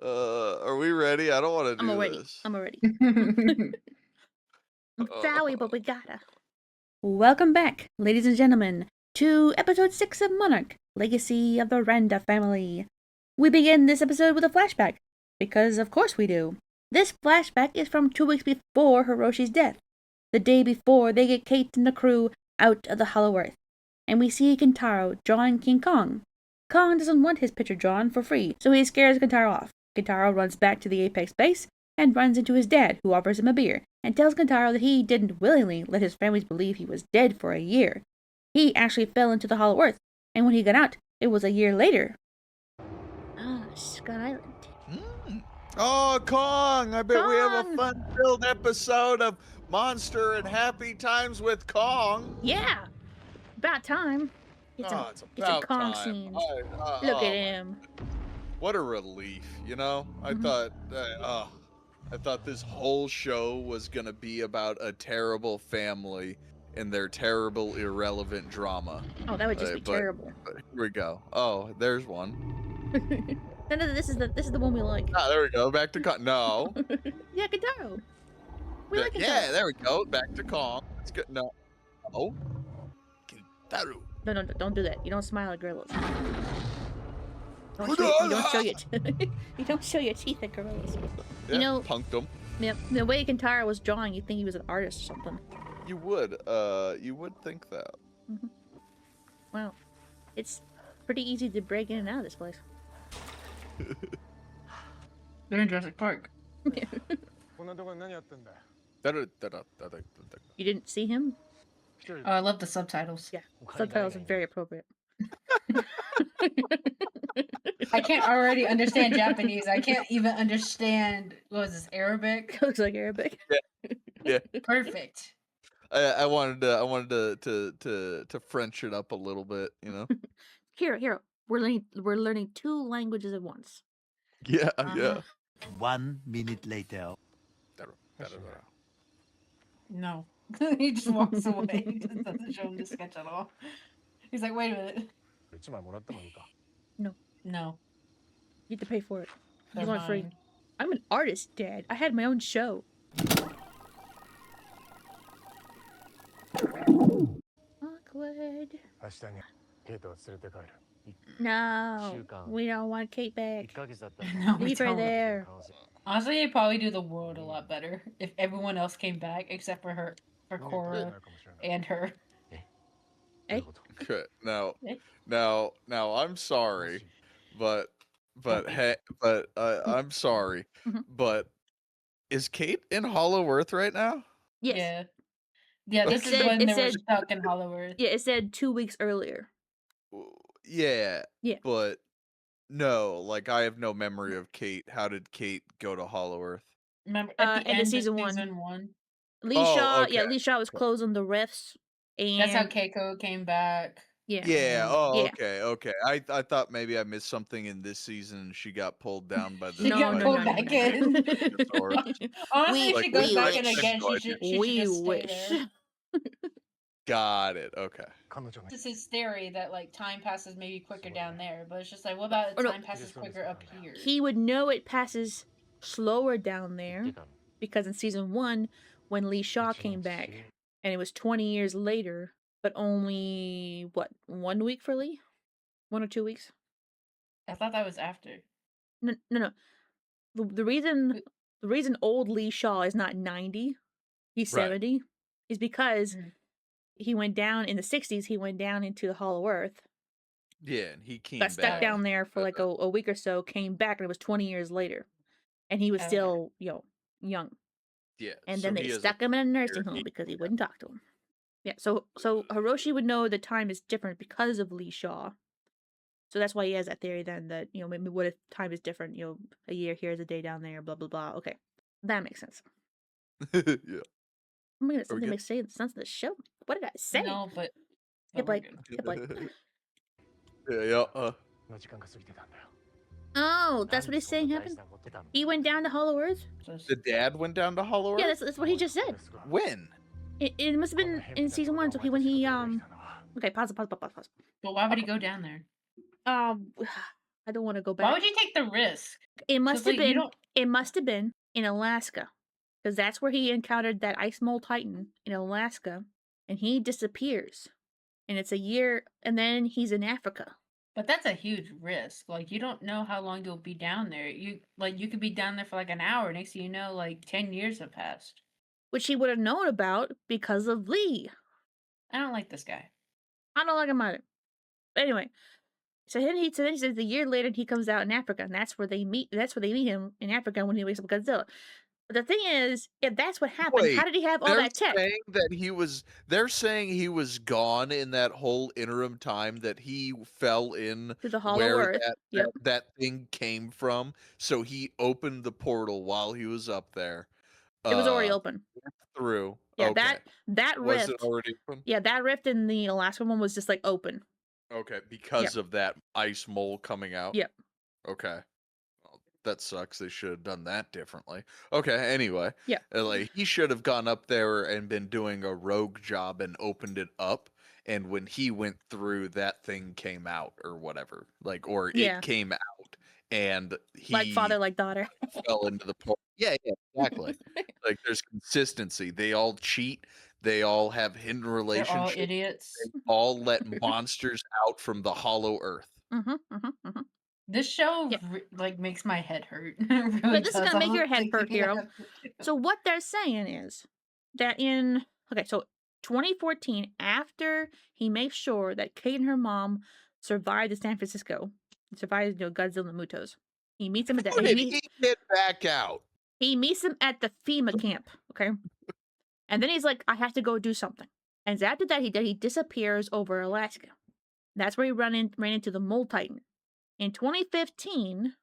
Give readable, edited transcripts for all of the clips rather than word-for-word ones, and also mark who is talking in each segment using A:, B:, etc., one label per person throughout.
A: Are we ready? I don't want to
B: I'm
A: do
B: already.
A: this.
B: I'm already.
C: Don't
B: I'm
A: Uh,
B: sorry, but we gotta. Welcome back, ladies and gentlemen, to episode 6 of Monarch, Legacy of the Randa Family. We begin this episode with a flashback, because of course we do. This flashback is from 2 weeks before Hiroshi's death, the day before they get Cate and the crew out of the Hollow Earth, and we see Kentaro drawing King Kong. Kong doesn't want his picture drawn for free, so he scares Kentaro off. Kentaro runs back to the Apex base and runs into his dad, who offers him a beer, and tells Kentaro that he didn't willingly let his families believe he was dead for a year. He actually fell into the Hollow Earth, and when he got out, it was a year later. Ah, Scott Island.
A: Oh, Kong! I bet we have a
B: Kong!
A: fun-filled episode of Monster and Happy Times with Kong.
B: Yeah! About time. It's
A: Oh, it's
B: a
A: about
B: Kong
A: time.
B: scene. Look
A: Oh,
B: at him.
A: what a relief, you know? I
B: Mhm.
A: thought this whole show was gonna be about a terrible family and their terrible, irrelevant drama.
B: Oh, that would just be
A: But
B: terrible.
A: here we go. Oh, there's one.
B: No, this is the one we like.
A: Ah, there we go. Back to Kong. No.
B: Yeah, Kentaro. We like Kentaro.
A: Yeah, there we go. Back to Kong. It's good. No. Oh. Kentaro.
B: No, don't do that. You don't smile at gorillas. You don't show your you don't show your teeth at gorillas.
A: Yeah,
B: You know,
A: punked him.
B: yeah, the way Kentaro was drawing, you'd think he was an artist or something.
A: You would think that.
B: Wow, it's pretty easy to break in and out of this place.
C: They're in Jurassic Park.
B: You didn't see him?
C: Oh, I love the subtitles.
B: Yeah, subtitles are very appropriate.
C: I can't already understand Japanese. I can't even understand, what was this, Arabic?
B: Looks like Arabic.
A: Yeah.
C: Perfect.
A: I wanted to French it up a little bit, you know.
B: Here, we're learning 2 languages at once.
A: Yeah, yeah.
D: 1 minute later.
C: No. He just walks away. He just doesn't show him the sketch at all. He's like, wait a minute. No.
B: You have to pay for it.
C: They're
B: You want free.
C: mine.
B: I'm an artist, Dad. I had my own show. Awkward. No, we don't want Kate back.
C: No, we
B: Leave her
C: don't.
B: there.
C: Honestly, it'd probably do the world a lot better if everyone else came back except for her, for Korra, and her.
B: Eh?
A: Okay. Now,
B: Eh?
A: now I'm sorry, but I'm sorry,
B: Mhm.
A: but is Kate in Hollow Earth right now?
B: Yes.
C: Yeah. Yeah, this
B: It
C: is
B: said-
C: when
B: it
C: they were
B: said-
C: stuck in Hollow Earth.
B: Yeah, it said 2 weeks earlier.
A: Yeah.
B: Yeah.
A: But no, like I have no memory of Kate. How did Kate go to Hollow Earth?
C: Remember at the
B: End of
C: end
B: season
C: of
B: one.
C: season 1?
B: Lee
A: Oh,
B: Shaw,
A: okay.
B: yeah, Lee Shaw was closing the rifts. And
C: That's how Keiko came back.
B: yeah.
A: Yeah. Oh,
B: Yeah.
A: okay. Okay. I thought maybe I missed something in this season. And she got pulled down by the.
C: She
B: No,
C: got
B: no,
C: pulled
B: no,
C: back
B: no,
C: in.
A: Stegosaurus.
C: Honestly, if
A: Like,
C: she goes
A: we
C: back in
A: wish.
C: again, she should
B: We
C: just stay
B: wish.
C: there.
A: Got it. Okay.
C: This is his theory that like time passes maybe quicker down there, but it's just like, what about
B: Oh, no.
C: time passes quicker up here?
B: He would know it passes slower down there because in season 1, when Lee Shaw came back, and it was 20 years later, but only, what, 1 week for Lee? 1 or 2 weeks?
C: I thought that was after.
B: No. The reason old Lee Shaw is not 90, he's
A: Right.
B: 70, is because
C: Mm.
B: he went down in the 60s, he went down into the Hollow Earth,
A: Yeah, and he came
B: got stuck
A: back.
B: down there for like a week or so, came back, and it was 20 years later. And he was
C: Okay.
B: still, young.
A: Yeah.
B: And
A: so
B: then they
A: he has
B: stuck him in a nursing
A: year
B: home
A: eight.
B: because he wouldn't talk to him. Yeah, so Hiroshi would know the time is different because of Lee Shaw. So that's why he has that theory then that, maybe what if time is different, a year here is a day down there, blah, blah, blah. Okay, that makes sense.
A: Yeah.
B: I'm gonna
A: we
B: something
A: good?
B: makes sense of the show. What did I say?
C: No, but
B: Hip
C: we're
B: like,
C: good.
B: hip like.
A: Yeah.
B: Oh, that's what he's saying happened? He went down to Hollow Earth?
A: The dad went down to Hollow Earth.
B: Yeah, that's what he just said.
A: When?
B: It must have been in season 1, so when he okay, pause.
C: But why would he go down there?
B: I don't want to go
C: Why
B: back.
C: would you take the risk?
B: It must have
C: like, you
B: been.
C: don't-
B: It must have been in Alaska, because that's where he encountered that ice mole titan in Alaska, and he disappears, and it's a year, and then he's in Africa,
C: But that's a huge risk. Like, you don't know how long you'll be down there. You could be down there for like an hour. Next thing you know, like 10 years have passed.
B: which he would have known about because of Lee.
C: I don't like this guy.
B: I don't like him either. But anyway, so then he says a year later he comes out in Africa, and that's where they meet. That's where they meet him in Africa when he wakes up Godzilla. But the thing is, if that's what happened, how
A: Wait,
B: did he have all
A: they're
B: that tech?
A: saying that they're saying he was gone in that whole interim time that he fell in
B: To the Hollow
A: where
B: Earth. Yep.
A: that thing came from. So he opened the portal while he was up there.
B: It was already open.
A: Through.
B: Yeah,
A: okay.
B: that
A: Was
B: rift.
A: it already open?
B: Yeah, that rift in the Alaska one was just like open.
A: Okay, because of that ice mole coming out.
B: Yep.
A: Okay. Well, that sucks. They should have done that differently. Okay, anyway.
B: Yeah.
A: Like he should have gone up there and been doing a rogue job and opened it up. And when he went through, that thing came out or whatever. Like, or
B: Yeah.
A: it came out and he
B: Like father, like daughter.
A: fell into the portal. Yeah, exactly. Like there's consistency. They all cheat. They all have hidden
C: They're all
A: relationships.
C: idiots.
A: They all let monsters out from the hollow earth.
C: This show
B: Yeah.
C: like makes my head hurt. Really
B: But this is
C: does.
B: gonna make
C: I'm
B: your head
C: like,
B: hurt, Hero.
C: yeah.
B: So what they're saying is that so 2014, after he makes sure that Kate and her mom survived in San Francisco, survived Godzilla and Mutos, he meets him at
A: How did he get back out?
B: He meets him at the FEMA camp, okay? And then he's like, I have to go do something. And after that, he disappears over Alaska. That's where he ran into the Mole Titan. In 2015,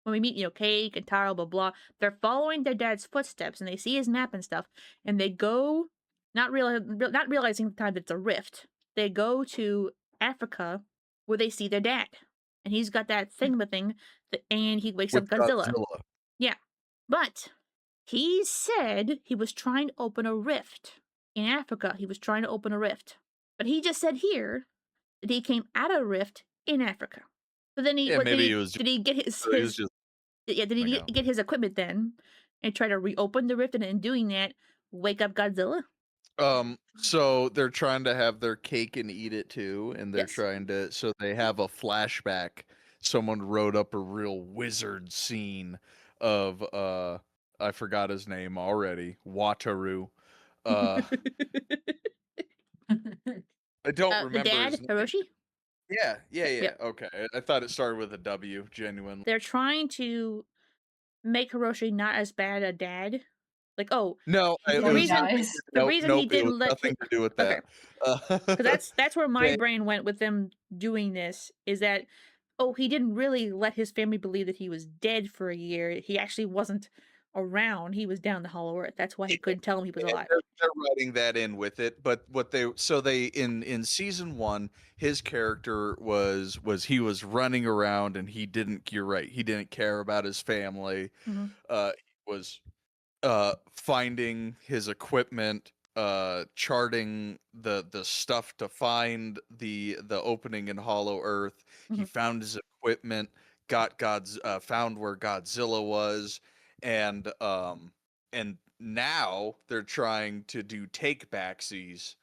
B: when we meet, Kate, Kentaro, blah, blah, they're following their dad's footsteps, and they see his map and stuff, and they go, not realizing the time that it's a rift, they go to Africa, where they see their dad. And he's got that thing, and he wakes up Godzilla. Yeah. But he said he was trying to open a rift in Africa. He was trying to open a rift. But he just said here that he came at a rift in Africa. So then did he get his equipment then and try to reopen the rift, and in doing that, wake up Godzilla?
A: So they're trying to have their cake and eat it too, and they're trying to, so they have a flashback. Someone wrote up a real wizard scene of I forgot his name already, Wataru. I don't remember
B: the dad,
A: his name.
B: Hiroshi?
A: Yeah. Okay. I thought it started with a W, genuinely.
B: They're trying to make Hiroshi not as bad a dad. Like,
A: no,
B: the reason he didn't let
A: nothing to do with that.
B: Because that's where my brain went with them doing this, is that he didn't really let his family believe that he was dead for a year. He actually wasn't around. He was down the Hollow Earth. That's why he couldn't tell him he was alive.
A: They're writing that in with it, but in season 1, his character was he was running around and he didn't. You're right. He didn't care about his family.
B: Mm-hmm.
A: He was finding his equipment, charting the stuff to find the opening in Hollow Earth.
B: Mm-hmm.
A: He found his equipment, found where Godzilla was, and now they're trying to do take backsies,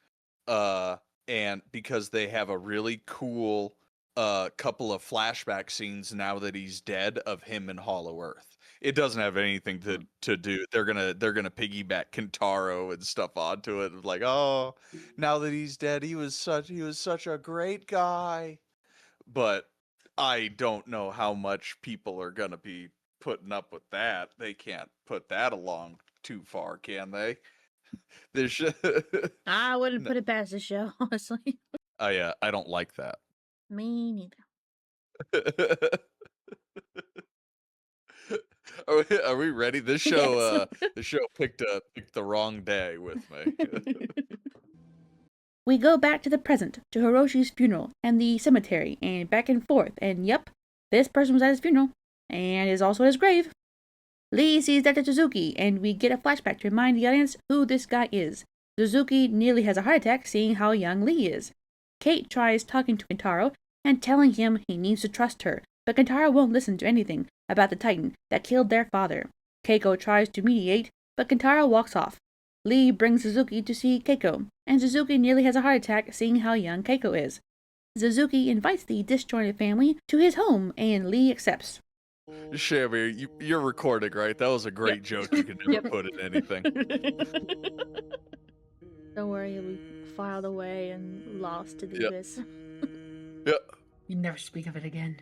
A: and because they have a really cool couple of flashback scenes now that he's dead of him in Hollow Earth. It doesn't have anything to do. They're gonna piggyback Kentaro and stuff onto it. Like, oh, now that he's dead, he was such a great guy. But I don't know how much people are gonna be putting up with that. They can't put that along too far, can they?
B: I wouldn't put it past the show, honestly.
A: I don't like that.
B: Me neither.
A: Are we ready? This show
B: Yes.
A: the show picked the wrong day with me.
B: We go back to the present, to Hiroshi's funeral and the cemetery, and back and forth, and yep, this person was at his funeral, and is also at his grave. Lee sees Dr. Suzuki, and we get a flashback to remind the audience who this guy is. Suzuki nearly has a heart attack seeing how young Lee is. Kate tries talking to Kentaro and telling him he needs to trust her, but Kentaro won't listen to anything about the Titan that killed their father. Keiko tries to mediate, but Kentaro walks off. Lee brings Suzuki to see Keiko, and Suzuki nearly has a heart attack seeing how young Keiko is. Suzuki invites the disjointed family to his home, and Lee accepts.
A: Shabby, you're recording, right? That was a great joke. You can never put in anything.
B: Don't worry, we filed away and lost to the abyss.
A: Yeah.
C: You never speak of it again.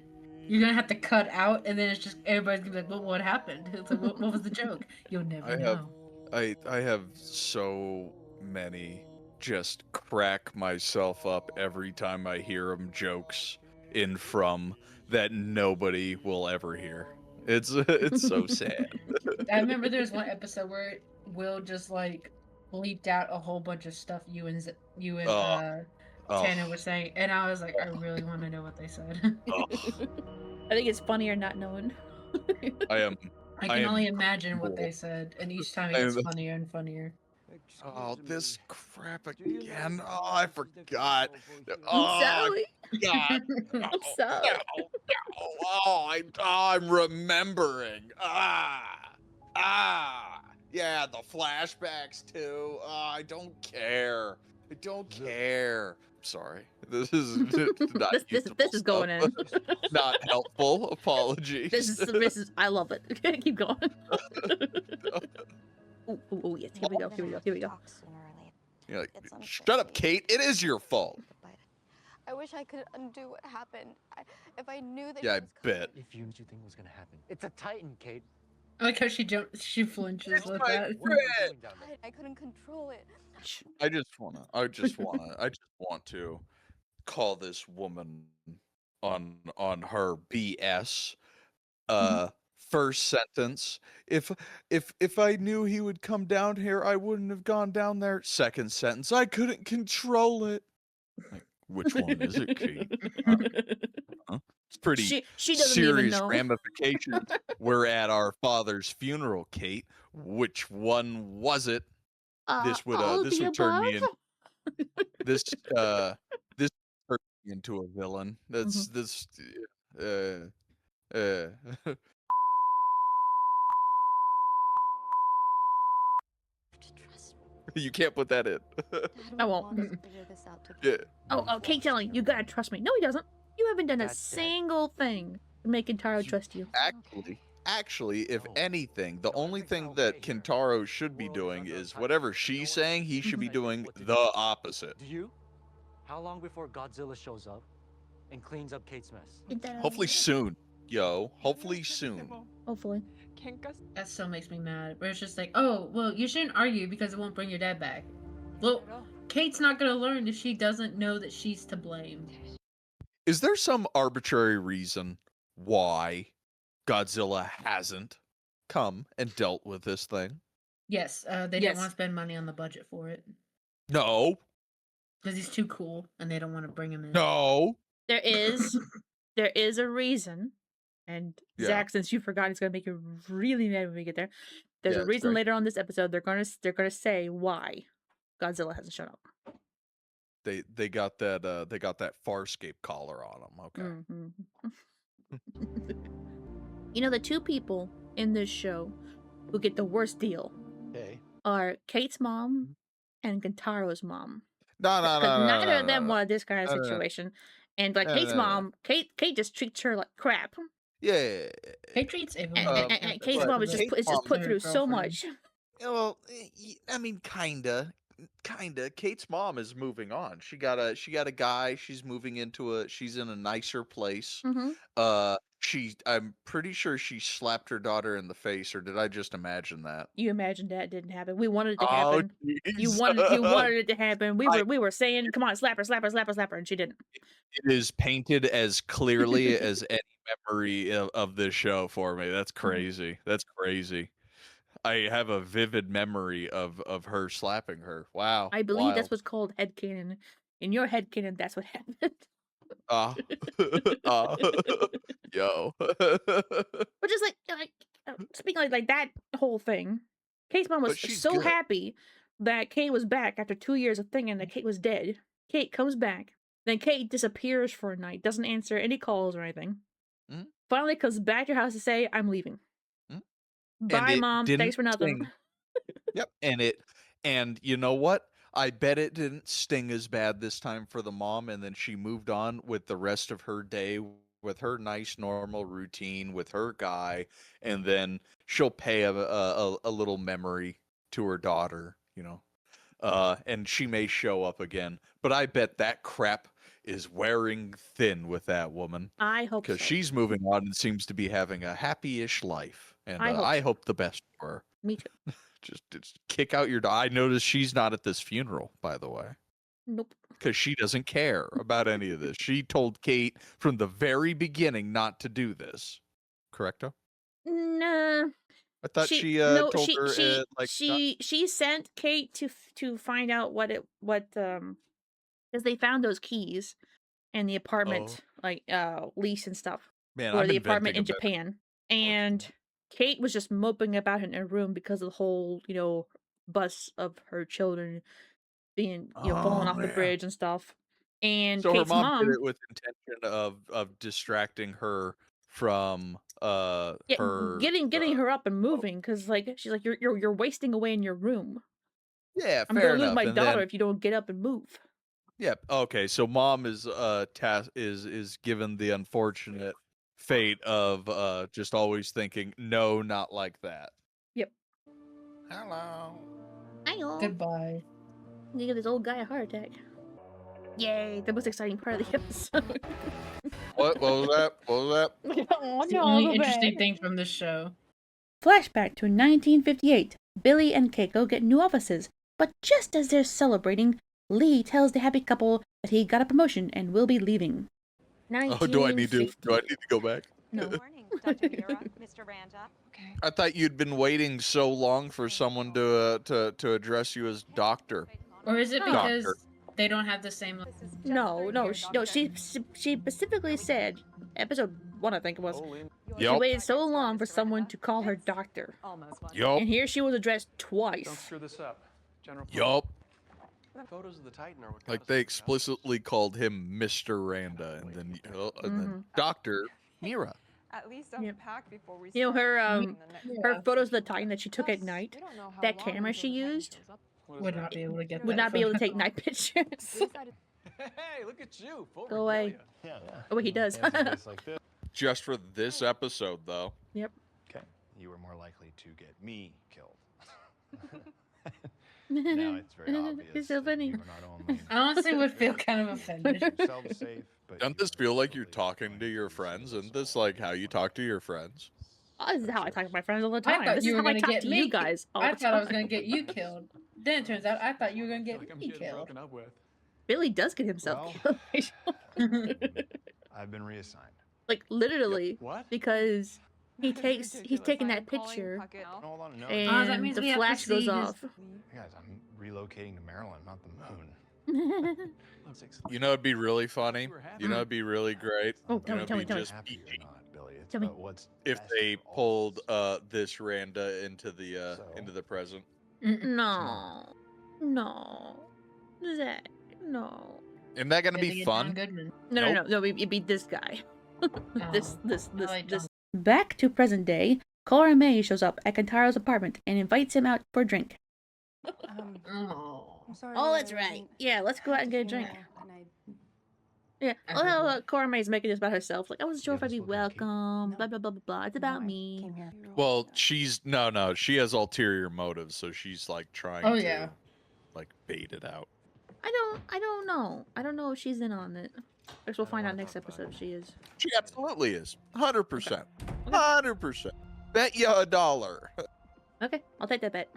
C: You're gonna have to cut out, and then it's just everybody's gonna be like, "Well, what happened?" It's like, what was the joke? You'll never know.
A: I have so many just crack myself up every time I hear them jokes in from that nobody will ever hear. It's so sad.
C: I remember there was one episode where Will just like bleeped out a whole bunch of stuff you and Tanner were saying, and I was like, I really want to know what they said.
B: I think it's funnier not knowing.
A: I
C: can only imagine what they said, and each time it gets funnier and funnier.
A: Oh, this crap again. Oh, I forgot.
B: I'm sorry.
A: God.
B: I'm sorry.
A: I'm remembering. Yeah, the flashbacks too. I don't care. Sorry. This is not
B: this is going in.
A: Not helpful. Apologies.
B: This is I love it. Keep going. Oh yes, here we go.
A: You're like, shut up, Cate. It is your fault.
E: I wish I could undo what happened. If I knew that.
A: Yeah, I bet.
F: If you think was gonna happen, it's a Titan, Cate.
C: I like how she flinches with that.
E: I couldn't control it.
A: I just want to call this woman on her BS. First sentence. If I knew he would come down here, I wouldn't have gone down there. Second sentence. I couldn't control it. Like, which one is it, Cate? It's pretty
B: she doesn't
A: serious
B: even know.
A: ramifications. We're at our father's funeral, Cate. Which one was it? This would turn me into a villain. That's You can't put that in.
B: I won't.
A: Yeah.
B: Oh, Cate telling you gotta trust me. No, he doesn't. You haven't done a single thing to make Kentaro trust you.
A: Actually, if anything, the only thing that Kentaro should be doing is whatever she's saying, he should be doing the opposite.
F: Do you? How long before Godzilla shows up and cleans up Cate's mess?
A: Hopefully soon, yo. Hopefully soon.
B: Hopefully.
C: That still makes me mad. Where it's just like, oh, well, you shouldn't argue because it won't bring your dad back. Well, Kate's not gonna learn if she doesn't know that she's to blame.
A: Is there some arbitrary reason why Godzilla hasn't come and dealt with this thing?
C: Yes, they didn't want to spend money on the budget for it.
A: No.
C: Because he's too cool, and they don't want to bring him in.
A: No.
B: There is a reason, and Zach, since you forgot, it's gonna make you really mad when we get there. There's a reason later on this episode. They're gonna say why Godzilla hasn't shown up.
A: They got that Farscape collar on them. Okay.
B: You know, the two people in this show who get the worst deal are Kate's mom and Kentaro's mom.
A: No.
B: Neither of them want this kind of situation. And like Kate's mom, Cate just treats her like crap.
A: Yeah.
C: Kate treats everyone.
B: And Kate's mom is just put through so much.
A: Well, I mean, kinda. Kate's mom is moving on. She got a guy. She's moving into she's in a nicer place. I'm pretty sure she slapped her daughter in the face, or did I just imagine that?
B: You imagined that didn't happen. We wanted it to happen. You wanted it to happen. We were saying, come on, slap her, and she didn't.
A: It is painted as clearly as any memory of this show for me. That's crazy. That's crazy. I have a vivid memory of her slapping her. Wow.
B: I believe that's what's called headcanon. In your headcanon, that's what happened.
A: Yo.
B: But just like speaking like that whole thing, Kate's mom was so happy that Kate was back after 2 years of thinking that Kate was dead. Kate comes back, then Kate disappears for a night, doesn't answer any calls or anything. finally comes back to her house to say, "I'm leaving.
A: Mm.
B: Bye,
A: it
B: Mom.
A: didn't
B: Thanks for nothing."
A: sting. Yep. And you know what? I bet it didn't sting as bad this time for the mom, and then she moved on with the rest of her day with her nice normal routine with her guy, and then she'll pay a little memory to her daughter, and she may show up again. But I bet that crap is wearing thin with that woman
B: I hope
A: because
B: so.
A: she's moving on and seems to be having a happy-ish life, and
B: I hope
A: I
B: so.
A: hope the best for her.
B: Me too.
A: Just kick out your dog. I noticed she's not at this funeral, by the way,
B: Nope.
A: because she doesn't care about any of this. She told Kate from the very beginning not to do this. Correcto?
B: Nah.
A: I thought
B: She
A: she
B: no.
A: told her
B: She sent Kate to find out because they found those keys in the apartment lease and stuff,
A: man,
B: or
A: I'm
B: the apartment
A: inventing
B: in
A: a better
B: Japan, and Kate was just moping about in her room because of the whole bus of her children being falling off the
A: yeah.
B: bridge and stuff. And
A: So her
B: Kate's
A: mom did
B: mom,
A: it with intention of distracting her from
B: yeah,
A: her
B: getting her up and moving because she's like you're wasting away in your room.
A: yeah,
B: I'm
A: fair
B: gonna lose
A: enough.
B: my
A: And
B: daughter
A: then
B: if you don't get up and move.
A: yep. Okay. So mom is is given the unfortunate fate of just always thinking no, not like that.
B: Yep.
A: Hello.
B: Ayo.
C: Goodbye.
B: You give this old guy a heart attack. Yay! The most exciting part of the episode.
A: What was that? What was that?
B: Oh
C: It's the
B: no!
C: only
B: Go
C: interesting
B: back.
C: thing from this show.
B: Flashback to 1958. Billy and Keiko get new offices, but just as they're celebrating, Lee tells the happy couple that he got a promotion and will be leaving.
A: Oh, do I need to
B: 1958.
A: go back?
B: No.
G: Good morning, Dr. Mira, Mr. Randa.
E: Okay.
A: I thought you'd been waiting so long for someone to address you as doctor.
C: Or is it
B: Oh.
C: because
A: Doctor.
C: they don't have the same?
B: No. She specifically said, episode 1, I think it was. She
A: Yup.
B: waited so long for someone to call her doctor,
G: Almost one.
A: Yup.
B: and here she was addressed
H: Don't
B: twice.
H: screw this up. General.
A: Yup.
H: Photos of the Titan are what got
A: Like
H: us
A: they
H: this
A: explicitly called him Mr. Randa, and then Doctor Mira.
E: At least
B: Yep.
E: unpack before we
B: You know,
E: start
B: her
E: eating the next
C: Yeah.
B: her
E: day.
B: photos of the Titan that she took at
E: Plus,
B: night,
E: we don't know how
B: that
E: long
B: camera
E: until
B: she
E: the Titan
B: used
E: shows up.
H: What is
C: Would
H: that?
C: not be able to get
B: would
C: that
B: not be able to
C: photo.
B: take night pictures.
E: We decided
H: Hey, look at you. Full
B: Go away.
H: regalia.
I: Yeah.
B: Oh, wait, he does.
I: Fancy place like this.
A: Just for this episode, though.
B: Yep.
I: Okay. You were more likely to get me killed. Now it's very obvious.
B: It's so
I: that
B: funny.
I: you are not only
C: I honestly would feel kind of offended.
I: yourself safe, but
A: Doesn't
I: you
A: this
I: are
A: feel like you're
I: equally
A: talking to your
I: likely
A: friends?
I: to
A: Isn't this like how you talk to your friends?
B: Oh, this is how I talk to my friends all the
C: I
B: time.
C: thought
B: This
C: you
B: is
C: were
B: how I
C: gonna
B: talk
C: get
B: to
C: me.
B: you guys all
C: I
B: the
C: thought I was
B: time.
C: gonna get you killed. Then it turns out I thought you were gonna
H: I feel
C: get
H: like I'm
C: me
H: getting
C: killed.
H: broken up with.
B: Billy does get himself
I: Well.
B: killed.
I: I've been reassigned.
B: Like literally,
H: What?
B: because he's taking that picture,
I: Hold on, no.
B: and
C: Oh, that means
B: the
C: we have to
B: flash goes
C: see his-
B: off.
I: Guys, I'm relocating to Maryland, not the moon.
A: You know, it'd be really funny. You know, it'd be really great.
B: Oh, tell me,
A: it'd be
B: tell me.
A: just
I: Happy or not, Billy. It's
B: Tell me.
I: about what's
A: if
I: best
A: they
I: for all
A: pulled
I: of us.
A: this Randa into the
I: So?
A: present.
B: No, Zach, no.
A: Isn't that gonna
C: Gotta
A: be
C: get John
A: fun?
C: Goodman.
B: No. It'd be this guy. This.
C: I like
B: This. Back to present day. Cora May shows up at Kentaro's apartment and invites him out for a drink.
C: Oh.
E: I'm sorry.
B: Oh,
E: that
B: that's
E: I
B: right.
E: didn't-
B: Yeah, let's go out and get a drink.
E: And I
B: Yeah.
C: I
B: Oh,
C: heard
B: no, Cora May's making this about herself. Like, I wasn't sure if
I: You
B: I'd be
I: haven't spoken to Kate?
B: welcome. Blah blah blah blah blah. It's about
E: no, I
B: me.
E: came here.
A: Well, she's no. She has ulterior motives, so she's like trying
C: Oh,
A: to
C: yeah.
A: like bait it out.
B: I don't know. I don't know if she's in on it. I guess we'll find out next episode if she is.
A: She absolutely is. 100%. 100%. Bet you $1.
B: Okay, I'll take that bet.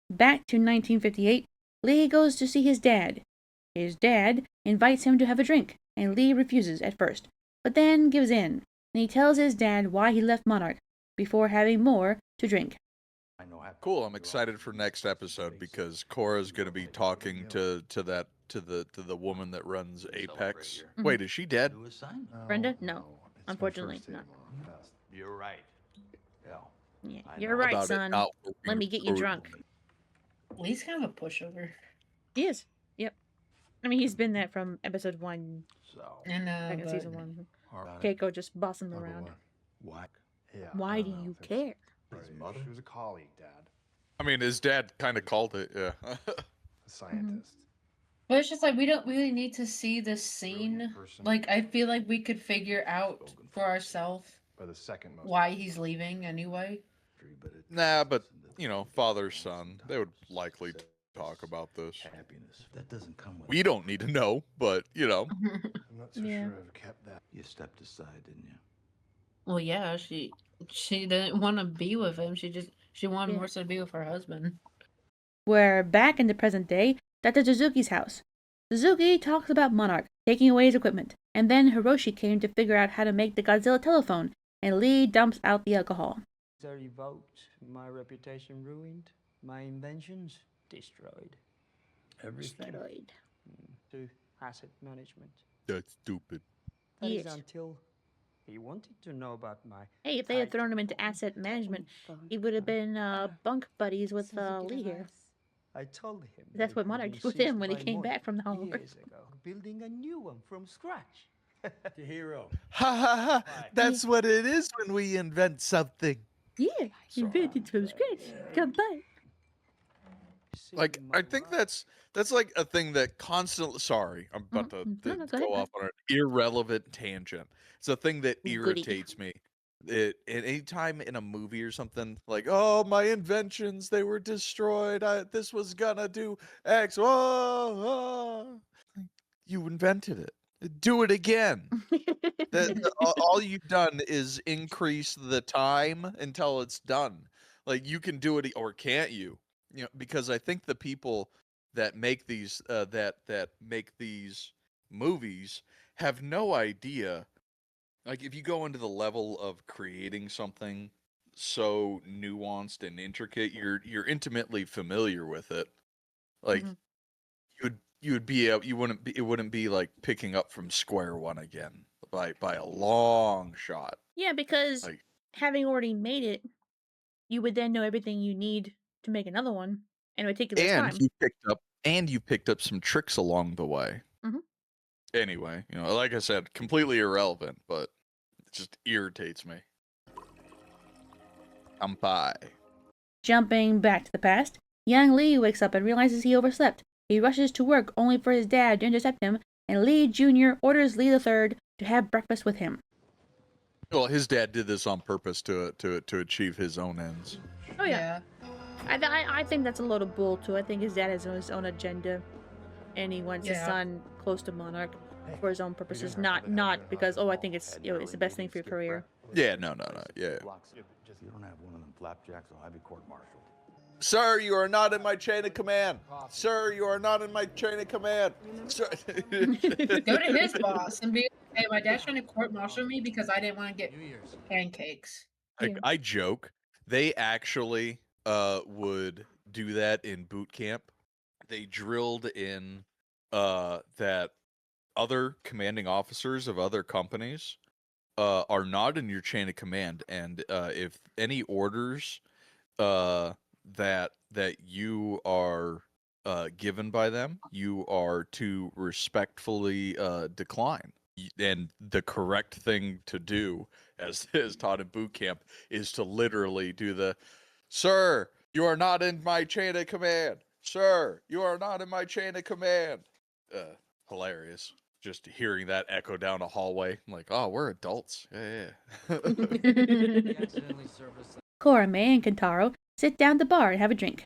B: Back to 1958, Lee goes to see his dad. His dad invites him to have a drink, and Lee refuses at first, but then gives in, and he tells his dad why he left Monarch, before having more to drink.
A: Cool. I'm excited for next episode because Cora's gonna be talking to the woman that runs Apex.
B: Mhm.
A: Wait, is she dead?
B: Brenda? No,
I: It's my
B: unfortunately,
I: first day
B: not.
I: tomorrow.
D: You're right.
I: Yeah.
B: Yeah,
I: I
B: you're
I: know
B: right,
A: About it
B: son.
A: not working
B: Let me get you
A: for-
B: drunk.
C: Lee's kind of a pushover.
B: He is. Yep. I mean, he's been that from episode 1,
I: So.
C: I know,
B: second
C: but
B: season 1.
I: All right.
B: Keiko just bossing him
I: I'll go
B: around.
I: on. Why? Yeah.
B: Why do you care?
I: His mother? She was a colleague, Dad.
A: I mean, his dad kind of called it. Yeah.
I: A scientist.
C: But it's just like we don't really need to see this scene.
I: Brilliant person.
C: Like I feel like we could figure out for ourselves
I: By the second most.
C: why he's leaving anyway.
A: Nah, but you know, father son, they would likely talk about this.
D: Happiness. That doesn't come with.
A: We don't need to know, but you know.
I: I'm not so
B: Yeah.
I: sure I've kept that.
D: You stepped aside, didn't you?
C: Well, yeah, she didn't want to be with him. She wanted
B: Yeah.
C: more so to be with her husband.
B: We're back in the present day, Dr. Suzuki's house. Suzuki talks about Monarch taking away his equipment, and then Hiroshi came to figure out how to make the Godzilla telephone, and Lee dumps out the alcohol.
J: Are revoked, my reputation ruined, my inventions destroyed.
D: Everything.
B: Destroyed.
J: To asset management.
A: That's stupid.
J: That is
B: Yes.
J: until he wanted to know about my.
B: Hey, if they had thrown him into asset management, he would have been bunk buddies with Lee here.
J: I told him.
B: That's
J: it
B: what
J: would
B: Monarch
J: be
B: did with him
J: seized
B: when he
J: by
B: came
J: Monarch
B: back from the Holocaust.
J: years ago, building a new one from scratch.
D: The hero.
A: Ha ha ha! That's what it is when we invent something.
B: Yeah, invented from scratch. Come by.
A: Like, I think that's like a thing that constantly. Sorry, I'm about to
B: No, no, go
A: go
B: ahead.
A: off on an irrelevant tangent. It's a thing that
B: Goody.
A: irritates me. At any time in a movie or something, like, oh, my inventions, they were destroyed. This was gonna do X. Oh. You invented it. Do it again. All you've done is increase the time until it's done. Like, you can do it, or can't you? You know, because I think the people that make these that make these movies have no idea. Like, if you go into the level of creating something so nuanced and intricate, you're intimately familiar with it. Like,
B: Mhm.
A: it wouldn't be like picking up from square one again by a long shot.
B: Yeah, because
A: Like,
B: having already made it, you would then know everything you need to make another one, and it would take you less time.
A: you picked up some tricks along the way.
B: Mhm.
A: Anyway, you know, like I said, completely irrelevant, but it just irritates me. Kampai.
B: Jumping back to the past, young Lee wakes up and realizes he overslept. He rushes to work only for his dad to intercept him, and Lee Jr. orders Lee III to have breakfast with him.
A: Well, his dad did this on purpose to achieve his own ends.
B: Oh yeah. I think that's a load of bull too. I think his dad has his own agenda, and he wants his
C: Yeah.
B: son close to Monarch for his own purposes, not because I think it's it's the best thing for your career.
A: Yeah, no, yeah.
D: If you don't have one of them flapjacks, I'll have you court-martialed.
A: Sir, you are not in my chain of command. Sir, you are not in my chain of command. Sir.
C: Go to his boss and be, hey, my dad's trying to court martial me because I didn't want to get pancakes.
A: I joke. They actually would do that in boot camp. They drilled in that other commanding officers of other companies are not in your chain of command, and if any orders that you are given by them, you are to respectfully decline. And the correct thing to do, as is taught in boot camp, is to literally do the, "Sir, you are not in my chain of command. Sir, you are not in my chain of command." Hilarious. Just hearing that echo down a hallway. I'm like, oh, we're adults. Yeah.
B: Korame and Kentaro sit down at the bar and have a drink.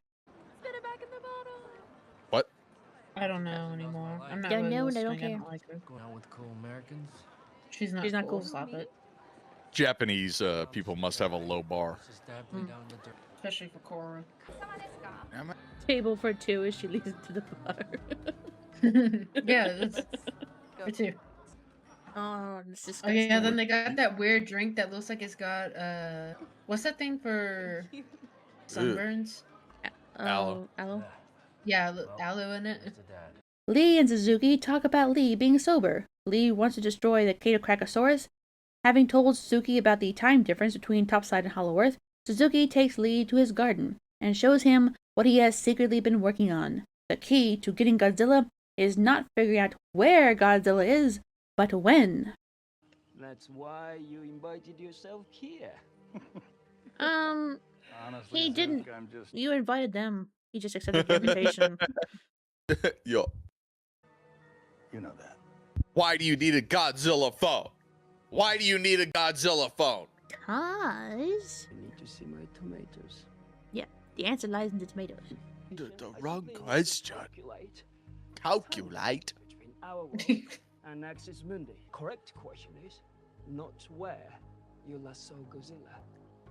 A: What?
C: I don't know anymore. I'm not
B: Don't
C: really
B: know and I don't
C: listening. I
B: care.
C: don't like her.
H: Going out with cool Americans.
C: She's not cool.
B: cool.
C: Stop it.
A: Japanese people must have a low bar.
C: Especially for Cora.
B: Table for two as she leads into the bar.
C: Yeah, that's me too.
B: Oh, this is
C: Oh yeah, then they got that weird drink that looks like it's got what's that thing for sunburns?
A: Aloe.
B: Aloe.
C: Yeah, aloe in it.
B: Lee and Suzuki talk about Lee being sober. Lee wants to destroy the Catocracosaurus. Having told Suzuki about the time difference between Topside and Hollow Earth, Suzuki takes Lee to his garden and shows him what he has secretly been working on. The key to getting Godzilla is not figuring out where Godzilla is, but when.
J: That's why you invited yourself here.
D: Honestly,
B: He
D: Zook,
B: didn't.
D: I'm just...
B: You invited them. He just accepted the invitation.
A: Yo,
D: You know that.
A: why do you need a Godzilla phone? Why do you need a Godzilla phone?
B: Cause
J: I need to see my tomatoes.
B: the answer lies in the tomatoes.
A: The
J: I
A: wrong
J: simply need to
A: question. Calculate.
J: Between our world and Axis Mundi. Correct question is not where you last saw Godzilla,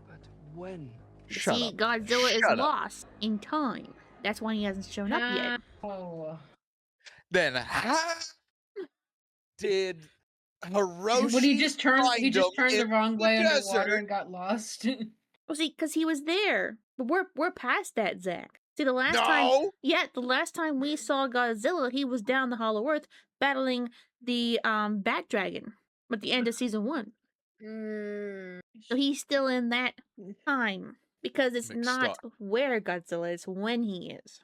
J: but when.
A: Shut
B: See,
A: up.
B: Godzilla is
A: Shut up.
B: lost in time. That's why he hasn't shown up yet.
C: Oh.
A: Then how did Hiroshi
C: When he just turned
A: find him
C: the
A: in
C: wrong
A: the
C: way underwater
A: desert?
C: and got lost.
B: Well, see, because he was there, but we're past that, Zach. See, the last time we saw Godzilla, he was down the Hollow Earth battling the Bat Dragon at the end of season 1. So he's still in that time because it's
A: Mixed
B: not
A: up.
B: where Godzilla is, when he is.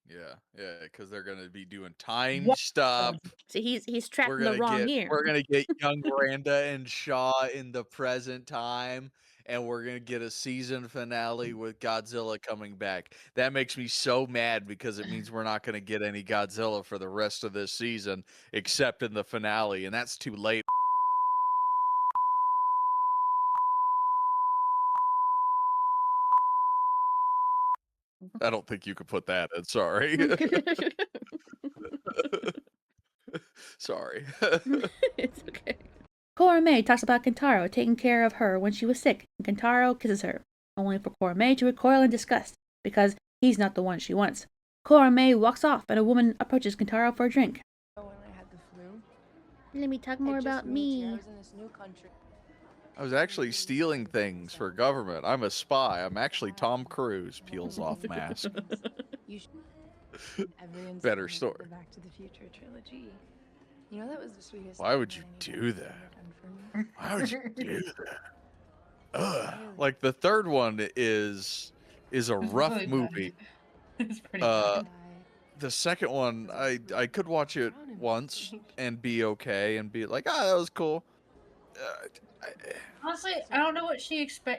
A: Yeah, because they're gonna be doing time
C: What?
A: stuff.
B: See, he's trapped
A: We're
B: in the
A: gonna
B: wrong
A: get
B: year.
A: we're gonna get young Miranda and Shaw in the present time, and we're gonna get a season finale with Godzilla coming back. That makes me so mad because it means we're not gonna get any Godzilla for the rest of this season, except in the finale, and that's too late. I don't think you could put that in. Sorry. Sorry.
B: It's okay. Korame talks about Kentaro taking care of her when she was sick, and Kentaro kisses her, only for Korame to recoil in disgust, because he's not the one she wants. Korame walks off, and a woman approaches Kentaro for a drink.
E: When I had the flu,
B: Let me talk more about me.
E: I was in this new country.
A: I was actually stealing things for government. I'm a spy. I'm actually Tom Cruise. Peels off mask.
E: You should. Everyone's
A: Better
E: saying
A: story.
E: The Back to the Future trilogy. You know that was the sweetest.
A: Why
E: thing
A: would you
E: that anyone
A: do
E: has
A: that?
E: ever done for me.
A: Why would you do that? Ugh. Like the third one is a rough
C: really
A: movie.
C: It's pretty
A: Uh,
C: bad.
A: The second one, I could watch it once and be okay and be like, ah, that was cool.
C: Honestly, I don't know what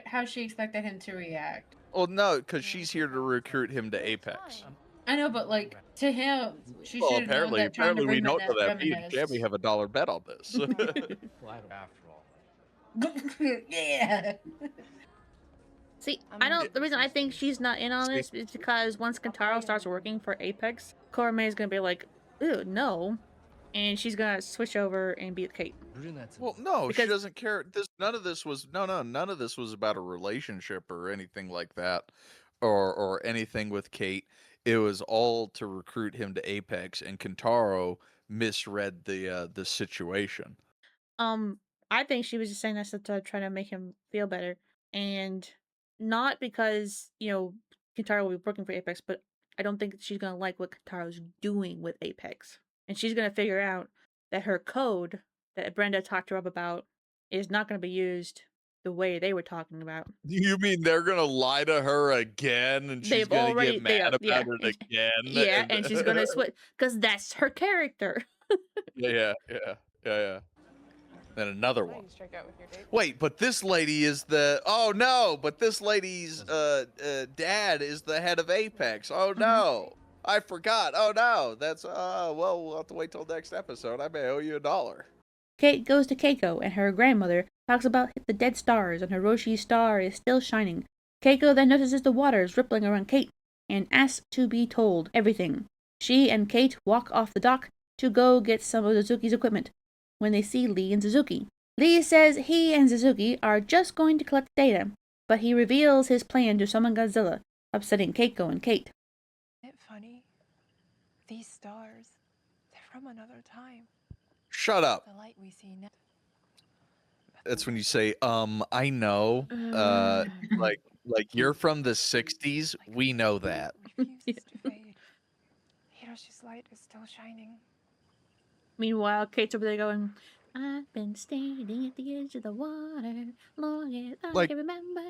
C: how she expected him to react.
A: Well, no, because she's here to recruit him to Apex.
C: I know, but like to him, she
A: Well,
C: should have known that trying to
A: apparently we
C: bring
A: don't
C: back
A: know
C: that
A: that. Me and
C: feminist.
A: Jamie have a $1 bet on this.
I: Well, after all.
C: Yeah.
B: See, I don't. The reason I think she's not in on this is because once Kentaro starts working for Apex, Korame is gonna be like, "Ew, no," and she's gonna switch over and be with Kate.
A: Well, no,
B: Because-
A: she doesn't care. None of this was about a relationship or anything like that, or anything with Kate. It was all to recruit him to Apex, and Kentaro misread the situation.
B: I think she was just saying that to try to make him feel better, and not because Kentaro will be working for Apex, but I don't think she's gonna like what Kentaro's doing with Apex, and she's gonna figure out that her code that Brenda talked to her about is not gonna be used the way they were talking about.
A: You mean they're gonna lie to her again, and she's gonna get mad about it again?
B: Yeah, and she's gonna switch because that's her character.
A: Yeah. Then another one. Wait, but this lady is this lady's dad is the head of Apex. Oh no, I forgot. Oh no, that's well, we'll have to wait till next episode. I may owe you $1.
B: Kate goes to Keiko, and her grandmother talks about the dead stars, and Hiroshi's star is still shining. Keiko then notices the waters rippling around Kate, and asks to be told everything. She and Kate walk off the dock to go get some of Suzuki's equipment, when they see Lee and Suzuki. Lee says he and Suzuki are just going to collect data, but he reveals his plan to summon Godzilla, upsetting Keiko and Kate.
E: Isn't it funny? These stars, they're from another time.
A: Shut up.
E: The light we see now.
A: That's when you say, I know. Like you're from the 60s. We know that.
E: Refuses to fade. Hiroshi's light is still shining.
B: Meanwhile, Kate's over there going, I've been standing at the edge of the water long as I can remember.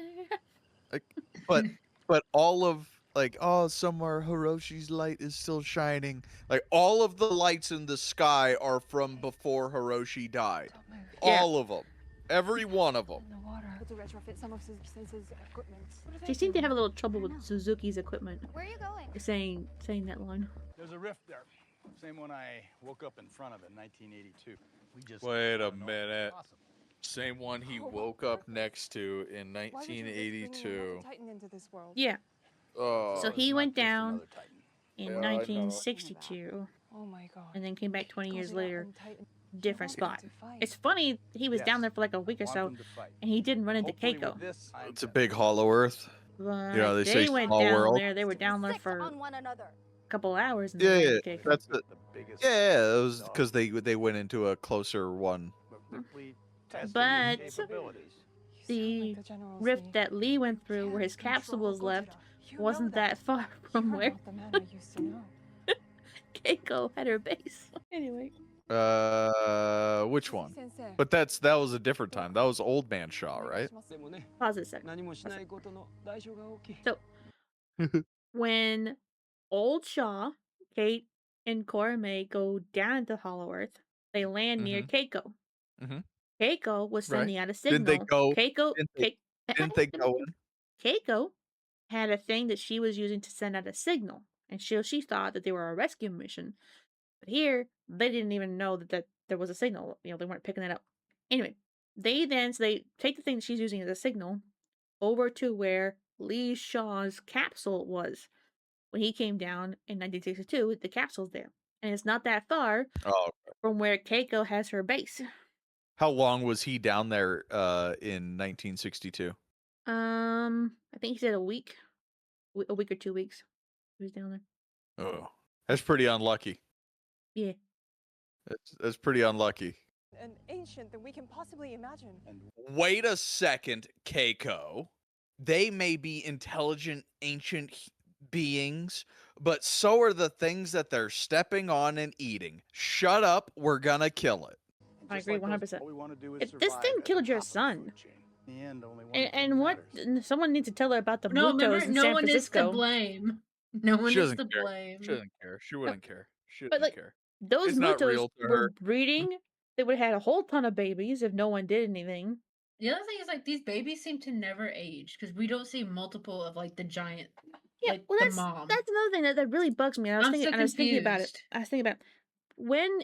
A: But all of somewhere Hiroshi's light is still shining. Like all of the lights in the sky are from before Hiroshi died.
B: Yeah.
A: All of them. Every one of them.
E: In the water. To retrofit some of Suzuki's equipment.
B: She seemed to have a little trouble with Suzuki's equipment.
E: Where are you going?
B: Saying that line.
D: There's a rift there. Same one I woke up in front of in 1982. We just
A: Wait a
D: don't know if it's
A: minute.
D: possible.
A: Same one he woke up next to in
E: Why would you risk bringing
A: 1982.
E: another Titan into this world?
B: Yeah.
A: Oh,
B: So he
D: Not
B: went
D: just
B: down
D: another Titan.
B: in
A: Yeah, I know.
B: 1962
E: Oh my god.
B: and then came back 20 years
E: Godzilla
B: later.
E: and Titan.
B: Different
E: You want
B: spot.
E: them to fight.
B: It's funny he was down
D: Yes,
B: there for like a
D: I
B: week or
D: want
B: so,
D: them to fight.
B: and he didn't run into
D: Hopefully
B: Keiko.
D: with this, I'm
A: it's a
D: gonna-
A: big Hollow Earth.
B: But
A: You know, they say
B: went
A: small
B: down
A: world.
B: there. They were down there
E: Sick
B: for
E: on one another.
B: a couple hours. And
A: Yeah,
B: then
A: yeah,
B: ran into Keiko.
A: that's
D: the
A: it.
D: biggest
A: Yeah, it was
D: dog.
A: because they went into a closer one.
D: But quickly testing
B: But
D: his capabilities.
B: the rift that Lee went through, where his capsule was left, wasn't that far from where
E: The man I used to know.
B: Keiko had her base. Anyway,
A: Which one?
E: Sensei.
A: But that was a different time. That was Old Man Shaw, right?
J: でもね、
B: pause it a second.
J: 何もしないことの代償が大きい。
B: When Old Shaw, Kate, and Cora May go down to Hollow Earth, they land near Keiko.
A: Mhm.
B: Keiko was sending out a signal.
A: Didn't they go-
B: Keiko,
A: Didn't they go in?
B: Keiko had a thing that she was using to send out a signal, and she thought that they were a rescue mission. But here, they didn't even know that there was a signal. You know, they weren't picking that up. Anyway, they take the thing that she's using as a signal over to where Lee Shaw's capsule was. When he came down in 1962, the capsule's there. And it's not that far
A: Oh,
B: from where Keiko has her base.
A: how long was he down there in 1962?
B: I think he said a week or 2 weeks. He was down there.
A: Oh, that's pretty unlucky.
B: Yeah.
A: That's pretty unlucky.
E: And ancient than we can possibly imagine.
A: Wait a second, Keiko. They may be intelligent ancient beings, but so are the things that they're stepping on and eating. Shut up, we're gonna kill it.
B: I
D: Just
B: agree
D: like those,
B: 100%.
D: all we wanna do is
B: If this
D: survive
B: thing
D: at the
B: killed your
D: top of the
B: son,
D: food chain. In the end, only one
B: and
D: thing
B: what?
D: matters.
B: Someone needs to tell her about the
C: No,
B: Mutos
C: remember,
B: in
C: no
B: San
C: one is to
B: Francisco.
C: blame. No one
A: She
C: is
A: doesn't
C: to
A: care.
C: blame.
A: She doesn't care. She wouldn't care. She
B: But,
A: doesn't
B: like,
A: care.
B: Those
A: It's not
B: Mutos
A: real to
B: were
A: her.
B: breeding. They would have had a whole ton of babies if no one did anything.
C: The other thing is like these babies seem to never age because we don't see multiple of like the giant,
B: Yeah,
C: like
B: well,
C: the
B: that's
C: mom.
B: another thing that really bugs me. I was
C: I'm
B: thinking,
C: so
B: and I was thinking about it.
C: confused.
B: I was thinking about when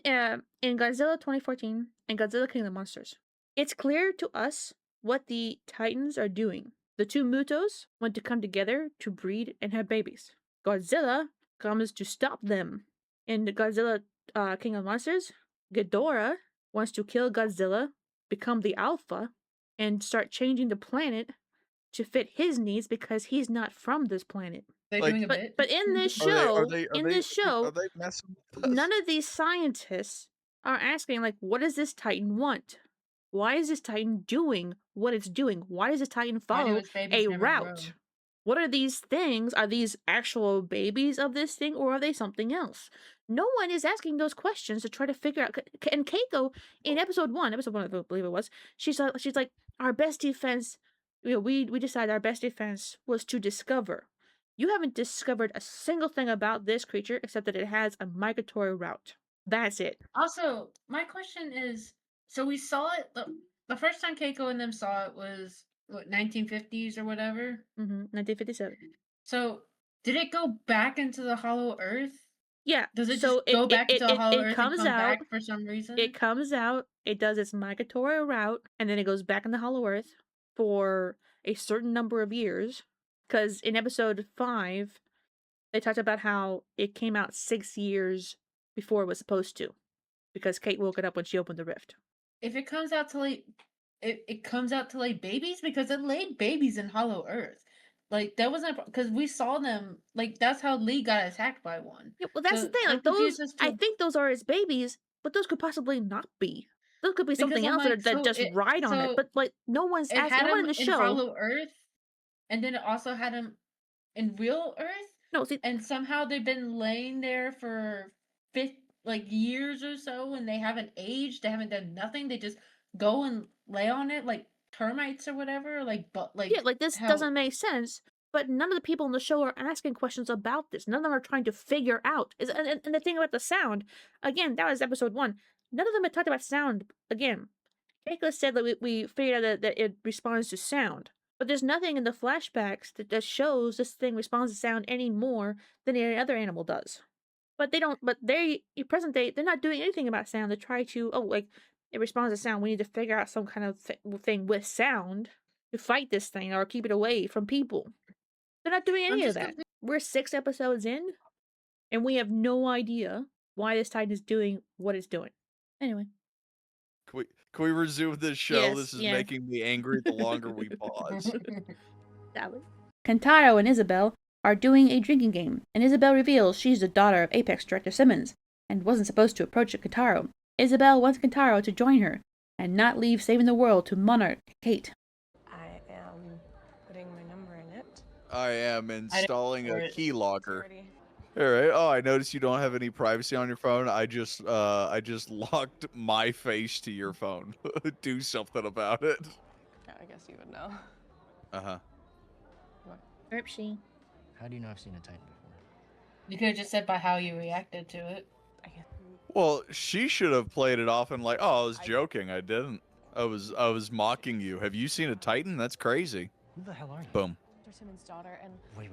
B: in Godzilla 2014 and Godzilla King of the Monsters, it's clear to us what the Titans are doing. The two Mutos want to come together to breed and have babies. Godzilla comes to stop them. In the Godzilla King of the Monsters, Ghidorah wants to kill Godzilla, become the alpha, and start changing the planet to fit his needs because he's not from this planet.
C: They're
A: Like-
C: doing a bit.
B: But in this
A: Are they-
B: show,
A: are they- are
B: in
A: they-
B: this show,
A: are they messing with us?
B: none of these scientists are asking, like, what does this Titan want? Why is this Titan doing what it's doing? Why does this Titan
C: Why do
B: follow
C: its babies
B: a
C: never
B: route?
C: grow?
B: What are these things? Are these actual babies of this thing, or are they something else? No one is asking those questions to try to figure out. And Keiko, in episode one, I believe it was, she's like, our best defense. You know, we decided our best defense was to discover. You haven't discovered a single thing about this creature except that it has a migratory route. That's it.
C: Also, my question is, so we saw it the first time Keiko and them saw it was what 1950s or whatever.
B: 1957.
C: So did it go back into the Hollow Earth?
B: Yeah.
C: Does it
B: so
C: just go back into the Hollow
B: it
C: Earth
B: comes
C: and come
B: out.
C: back for some reason?
B: It comes out. It does its migratory route, and then it goes back in the Hollow Earth for a certain number of years. Because in episode 5, they talked about how it came out 6 years before it was supposed to, because Kate woke it up when she opened the rift.
C: If it comes out to like it comes out to lay babies because it laid babies in Hollow Earth. Like that wasn't because we saw them like that's how Lee got attacked by one.
B: Yeah, well, that's
C: So
B: the thing.
C: I'm
B: Like those,
C: confused as
B: I
C: to-
B: think those are its babies, but those could possibly not be. Those could be
C: Because
B: something
C: I'm
B: else
C: like,
B: that
C: so
B: just
C: it-
B: ride on it.
C: so
B: But like, no one's
C: It
B: asking.
C: had
B: No one
C: him
B: in the
C: in
B: show.
C: Hollow Earth, and then it also had him in real Earth.
B: No, see,
C: And somehow they've been laying there for years or so, and they haven't aged. They haven't done nothing. They just go and lay on it like termites or whatever.
B: yeah, like this
C: how-
B: doesn't make sense. But none of the people in the show are asking questions about this. None of them are trying to figure out. And the thing about the sound, again, that was episode 1. None of them had talked about sound. Again, Keiko said that we figured out that it responds to sound. But there's nothing in the flashbacks that shows this thing responds to sound any more than any other animal does. But they don't. But they, in present day, they're not doing anything about sound to try to. Oh, like it responds to sound. We need to figure out some kind of thing with sound to fight this thing or keep it away from people. They're not doing any of that. We're 6 episodes in, and we have no idea why this Titan is doing what it's doing. Anyway.
A: Can we resume this show?
B: Yes,
A: this is
B: yeah.
A: making me angry the longer we pause.
B: Kentaro and Isabel are doing a drinking game, and Isabel reveals she's the daughter of Apex Director Simmons, and wasn't supposed to approach Kentaro. Isabel wants Kentaro to join her, and not leave saving the world to Monarch Cate.
K: I am putting my number in it.
A: I am installing a keylogger.
K: Already.
A: All right. Oh, I noticed you don't have any privacy on your phone. I just locked my face to your phone. Do something about it.
K: Yeah, I guess you would know.
A: Uh-huh.
B: Oopsie.
F: How do you know I've seen a Titan before?
C: You could have just said by how you reacted to it.
A: Well, she should have played it off and like, oh, I was joking. I didn't. I was mocking you. Have you seen a Titan? That's crazy.
F: Who the hell are you?
A: Boom.
K: Dr. Simmons' daughter, and
F: Wait.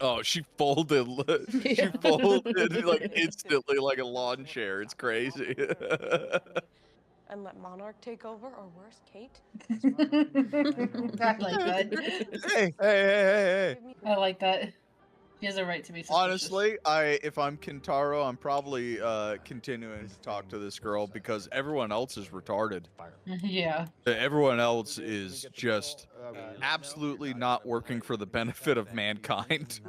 A: Oh, she folded. She folded like instantly, like a lawn chair. It's crazy.
K: and let Monarch take over, or worse, Cate.
C: I like that.
A: Hey.
C: I like that. She has a right to be suspicious.
A: Honestly, if I'm Kentaro, I'm probably continuing to talk to this girl because everyone else is retarded.
C: Yeah.
A: Everyone else is just absolutely not working for the benefit of mankind.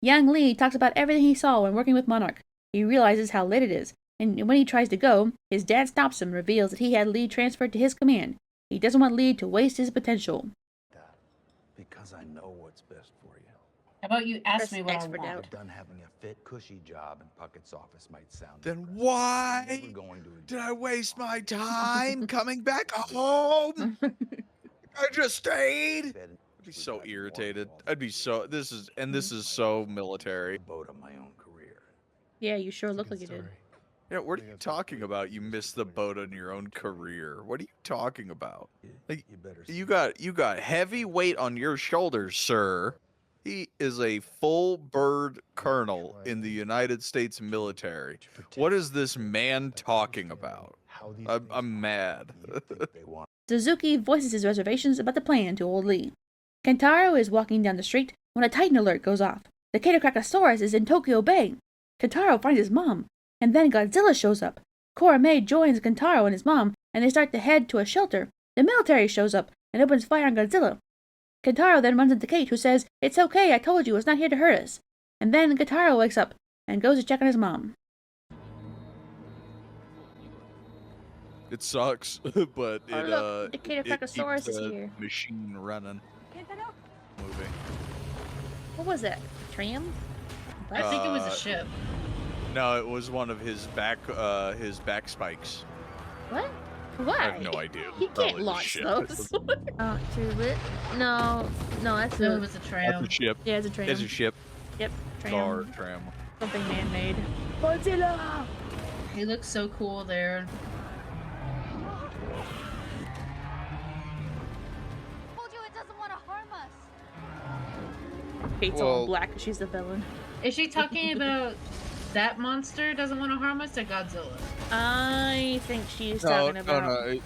B: Yang Li talks about everything he saw when working with Monarch. He realizes how late it is, and when he tries to go, his dad stops him and reveals that he had Li transferred to his command. He doesn't want Li to waste his potential.
L: Because I know what's best for you.
C: How about you ask me what I
B: expert
C: want?
B: out.
L: Done having a fit, cushy job in Puckett's office might sound.
A: Then
L: impressive.
A: why
L: Never going to
A: did I waste my time coming back home? I just stayed. I'd be so irritated. I'd be so. This is so military.
L: Boat of my own career.
B: Yeah, you sure look like you did.
A: Yeah, what are you talking about? You missed the boat on your own career. What are you talking about? Like, you got heavy weight on your shoulders, sir. He is a full bird colonel in the United States military. What is this man talking about? I'm mad.
B: Suzuki voices his reservations about the plan to old Lee. Kentaro is walking down the street when a Titan alert goes off. The Catocracosaurus is in Tokyo Bay. Kentaro finds his mom, and then Godzilla shows up. Korame joins Kentaro and his mom, and they start to head to a shelter. The military shows up and opens fire on Godzilla. Kentaro then runs into Cate, who says, "It's okay, I told you, it's not here to hurt us." And then Kentaro wakes up and goes to check on his mom.
A: It sucks, but
B: Look, the
A: it
B: Catocracosaurus
A: keeps
B: is
A: the
B: here.
A: machine running. Moving.
B: What was that? Tram?
C: I think it was a ship.
A: No, it was one of his back spikes.
B: What? Why?
A: I have no idea.
B: He
A: Probably
B: can't
A: the
B: launch
A: ship.
B: those. No, that's
C: No,
B: a...
C: it was a tram.
A: That's a ship.
B: Yeah, it's a tram.
A: It's a ship.
B: Yep, tram.
A: Car, tram.
B: Something man-made. Godzilla!
C: He looks so cool there.
E: Told you it doesn't want to harm us.
B: Kate's all in black because she's the villain.
C: Is she talking about that monster doesn't want to harm us or Godzilla?
B: I think she's talking about...
A: No.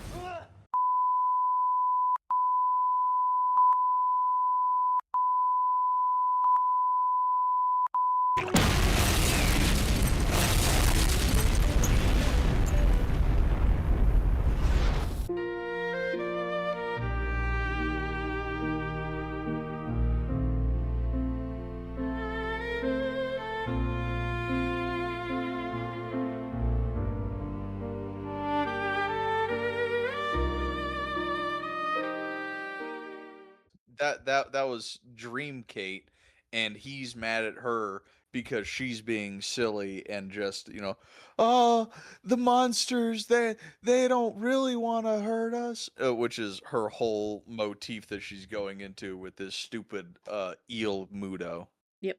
A: That was Dream Kate, and he's mad at her because she's being silly and just, oh, the monsters, they don't really want to hurt us, which is her whole motif that she's going into with this stupid eel Mudo.
B: Yep.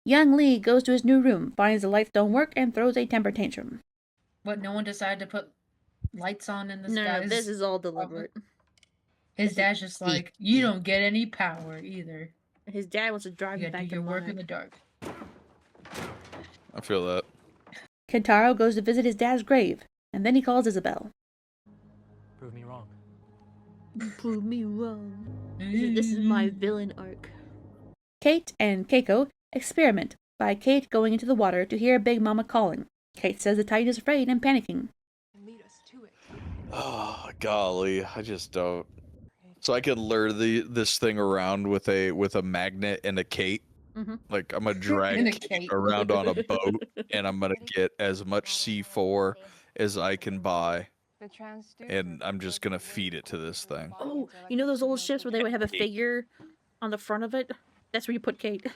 B: Young Lee goes to his new room, finds the lights don't work, and throws a temper tantrum.
C: What, no one decided to put lights on in the
B: No,
C: sky.
B: no, this is all deliberate.
C: His dad's just like, you don't get any power either.
B: His dad wants to drive
C: You
B: him
C: gotta
B: back
C: do
B: to
C: your work in the
B: Monarch.
C: dark.
A: I feel that.
B: Kentaro goes to visit his dad's grave, and then he calls Isabel.
F: Prove me wrong.
B: Prove me wrong. This is my villain arc. Cate and Keiko experiment by Cate going into the water to hear Big Mama calling. Cate says the Titan is afraid and panicking.
K: Lead us to it.
A: Oh golly, I just don't. So I can lure this thing around with a magnet and a Cate. Like I'm gonna drag Cate around on a boat, and I'm gonna get as much C4 as I can buy, and I'm just gonna feed it to this thing.
B: Oh, you know those old ships where they would have a figure on the front of it? That's where you put Cate.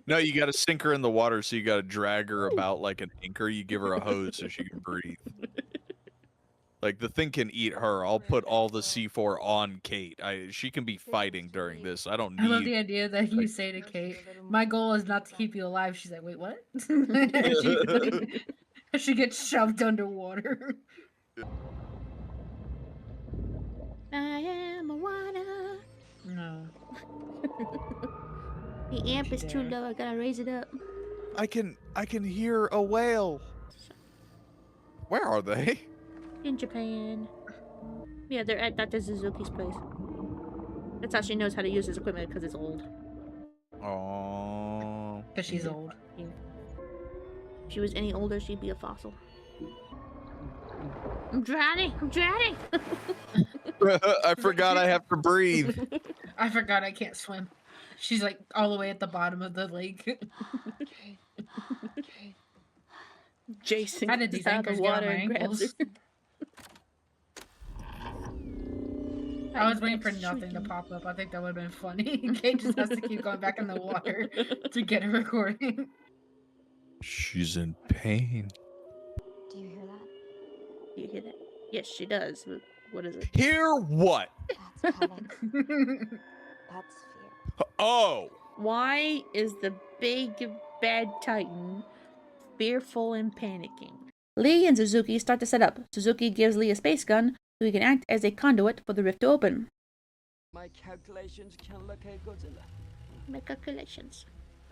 A: No, you gotta sink her in the water, so you gotta drag her about like an anchor. You give her a hose so she can breathe. Like the thing can eat her. I'll put all the C4 on Cate. She can be fighting during this. I don't need.
C: I love the idea that you say to Cate, "My goal is not to keep you alive." She's like, "Wait, what?" She gets shoved underwater.
B: I am a water.
C: No.
B: The amp is too low. I gotta raise it up.
A: I can hear a whale. Where are they?
B: In Japan. Yeah, they're at Dr. Suzuki's place. That's how she knows how to use his equipment, because it's old.
A: Oh.
C: Because she's old.
B: Yeah. If she was any older, she'd be a fossil. I'm drowning! I'm drowning!
A: I forgot I have to breathe.
C: I forgot I can't swim. She's like all the way at the bottom of the lake.
B: Jason
C: How did these
B: out of
C: anchors
B: the
C: get on
B: water
C: my
B: and grabs
C: ankles?
B: her.
C: I was waiting for nothing to pop up. I think that would have been funny. Kate just has to keep going back in the water to get a recording.
A: She's in pain.
E: Do you hear that?
B: Do you hear that? Yes, she does. But what is it?
A: Hear what?
E: That's panic. That's fear.
A: Oh.
B: Why is the big bad Titan fearful and panicking? Lee and Suzuki start to set up. Suzuki gives Lee a space gun so he can act as a conduit for the rift to open.
J: My calculations can locate Godzilla.
B: My calculations.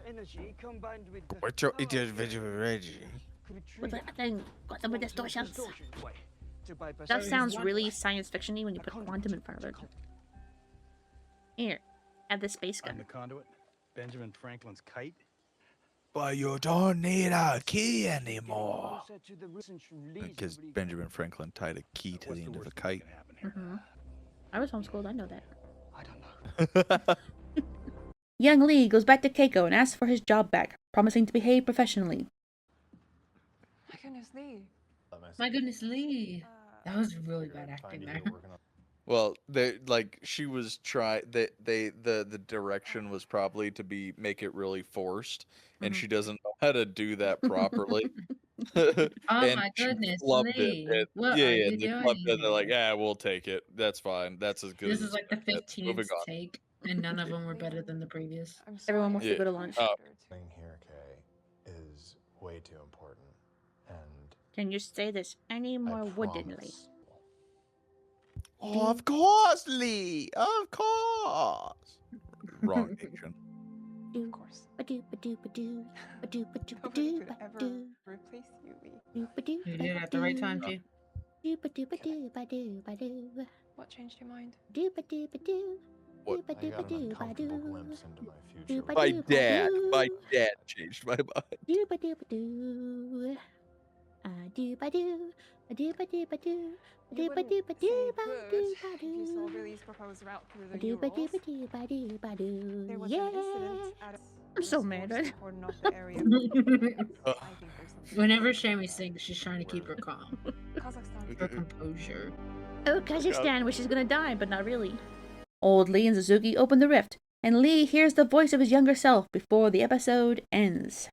J: Energy combined with the
A: What's your energy?
B: With the thing, quantum distortions.
J: To bypass
B: That sounds really science fiction-y when you put quantum in front of it. Here, add the space
D: I'm
B: gun.
D: the conduit. Benjamin Franklin's kite.
A: But you don't need a key anymore. Because Benjamin Franklin tied a key to the end of a kite.
B: I was homeschooled, I know that.
J: I don't know.
B: Young Lee goes back to Keiko and asks for his job back, promising to behave professionally.
K: My goodness, Lee.
C: My goodness, Lee. That was really bad acting there.
A: Well, she was the direction was probably to make it really forced, and she doesn't know how to do that properly.
C: Oh
A: And
C: my
A: she
C: goodness,
A: flubbed
C: Lee.
A: it.
C: What are
A: Yeah,
C: you
A: they
C: doing
A: flubbed it. They're
C: here?
A: like, yeah, we'll take it. That's fine. That's as good
C: This
A: as
C: is like the
A: it's moving
C: 15th
A: on.
C: take, and none of them were better than the previous.
B: Everyone wants to
A: Yeah.
B: go to lunch.
A: Oh.
M: Thing here, Kay, is way too important. And
B: Can you say this any more woodenly?
M: promise.
A: Oh, of course, Lee. Of course. Wrong Asian.
K: Of course.
B: Ba-doo, ba-doo, ba-doo, ba-doo, ba-doo,
K: Nobody
B: ba-doo,
K: could ever
B: ba-doo,
K: replace you, Lee.
B: ba-doo,
C: You did it at the right time, too.
B: ba-doo, ba-doo, ba-doo, ba-doo, ba-doo,
K: What changed your mind?
B: ba-doo, ba-doo, ba-doo,
A: What?
M: I
B: ba-doo,
M: got an
B: ba-doo,
M: uncomfortable
B: ba-doo,
M: glimpse into my
B: ba-doo,
M: future.
B: ba-doo,
A: My dad.
B: ba-doo,
A: My dad changed my mind.
B: ba-doo, ba-doo, ba-doo, ba-doo, ba-doo, ba-doo, ba-doo, ba-doo,
K: You
B: ba-doo,
K: wouldn't
B: ba-doo,
K: say
B: ba-doo,
K: good
B: ba-doo,
K: if you saw
B: ba-doo.
K: Billy's proposed route through the
B: Ba-doo, ba-doo,
K: Urals.
B: ba-doo, ba-doo, ba-doo.
K: There was
B: Yeah.
K: an incident at
B: I'm so mad.
K: I think there's something.
C: Whenever Shammy sings, she's trying to keep her calm.
K: Kazakhstan.
C: Her composure.
B: Oh, Kazakhstan, where she's gonna die, but not really. Old Lee and Suzuki open the rift, and Lee hears the voice of his younger self before the episode ends.